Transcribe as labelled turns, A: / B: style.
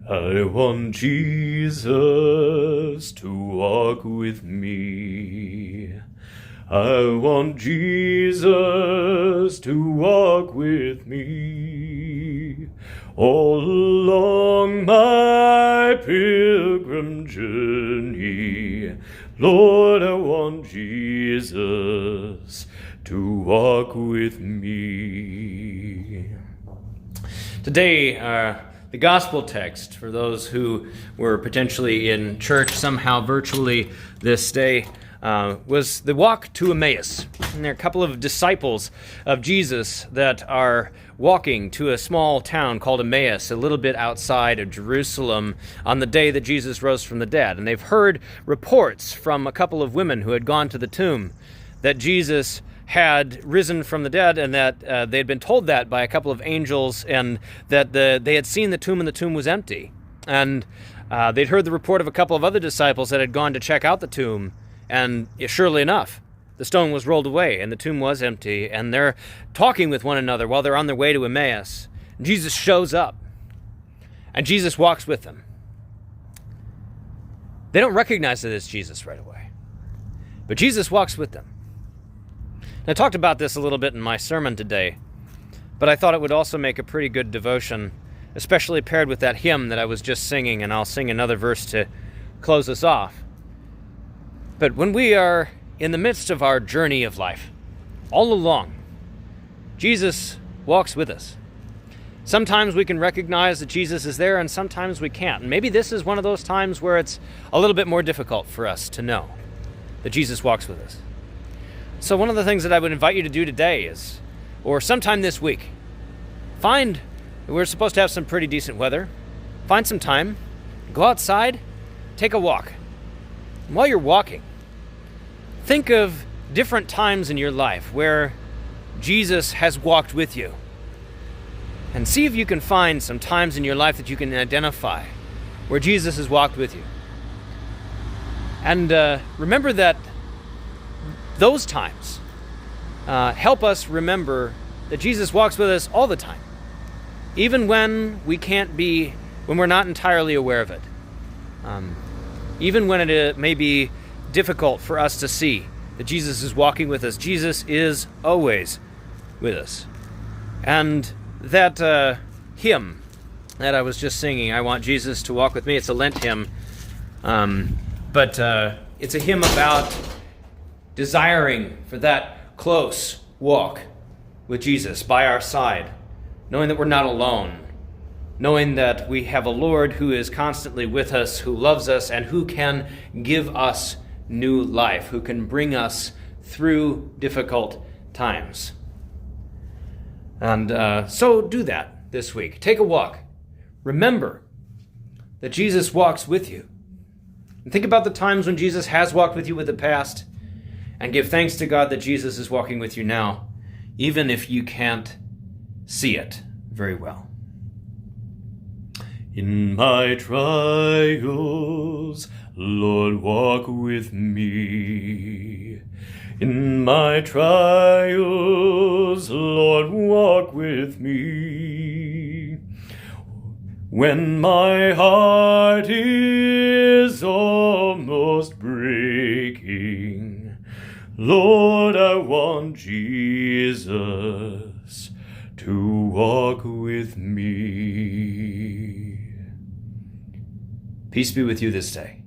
A: I want Jesus to walk with me. I want Jesus to walk with me all along my pilgrim journey. Lord, I want Jesus to walk with me. Today, the gospel text, for those who were potentially in church somehow virtually this day, was the walk to Emmaus. And there are a couple of disciples of Jesus that are walking to a small town called Emmaus, a little bit outside of Jerusalem, on the day that Jesus rose from the dead. And they've heard reports from a couple of women who had gone to the tomb that Jesus had risen from the dead, and that they had been told that by a couple of angels, and that they had seen the tomb and the tomb was empty. And they'd heard the report of a couple of other disciples that had gone to check out the tomb, and surely enough, the stone was rolled away and the tomb was empty, and they're talking with one another while they're on their way to Emmaus. Jesus shows up, and Jesus walks with them. They don't recognize that it's Jesus right away, but Jesus walks with them. I talked about this a little bit in my sermon today, but I thought it would also make a pretty good devotion, especially paired with that hymn that I was just singing, and I'll sing another verse to close us off. But when we are in the midst of our journey of life, all along, Jesus walks with us. Sometimes we can recognize that Jesus is there, and sometimes we can't. And maybe this is one of those times where it's a little bit more difficult for us to know that Jesus walks with us. So one of the things that I would invite you to do today is, or sometime this week, we're supposed to have some pretty decent weather, find some time, go outside, take a walk. And while you're walking, think of different times in your life where Jesus has walked with you. And see if you can find some times in your life that you can identify where Jesus has walked with you. And remember that those times help us remember that Jesus walks with us all the time, even when we're not entirely aware of it. Even when it may be difficult for us to see that Jesus is walking with us, Jesus is always with us. And that hymn that I was just singing, I Want Jesus to Walk with Me, it's a Lent hymn, but it's a hymn about desiring for that close walk with Jesus by our side, knowing that we're not alone, knowing that we have a Lord who is constantly with us, who loves us, and who can give us new life, who can bring us through difficult times. And so do that this week. Take a walk. Remember that Jesus walks with you. And think about the times when Jesus has walked with you in the past, and give thanks to God that Jesus is walking with you now, even if you can't see it very well. In my trials, Lord, walk with me. In my trials, Lord, walk with me. When my heart is almost breaking, Lord, I want Jesus to walk with me. Peace be with you this day.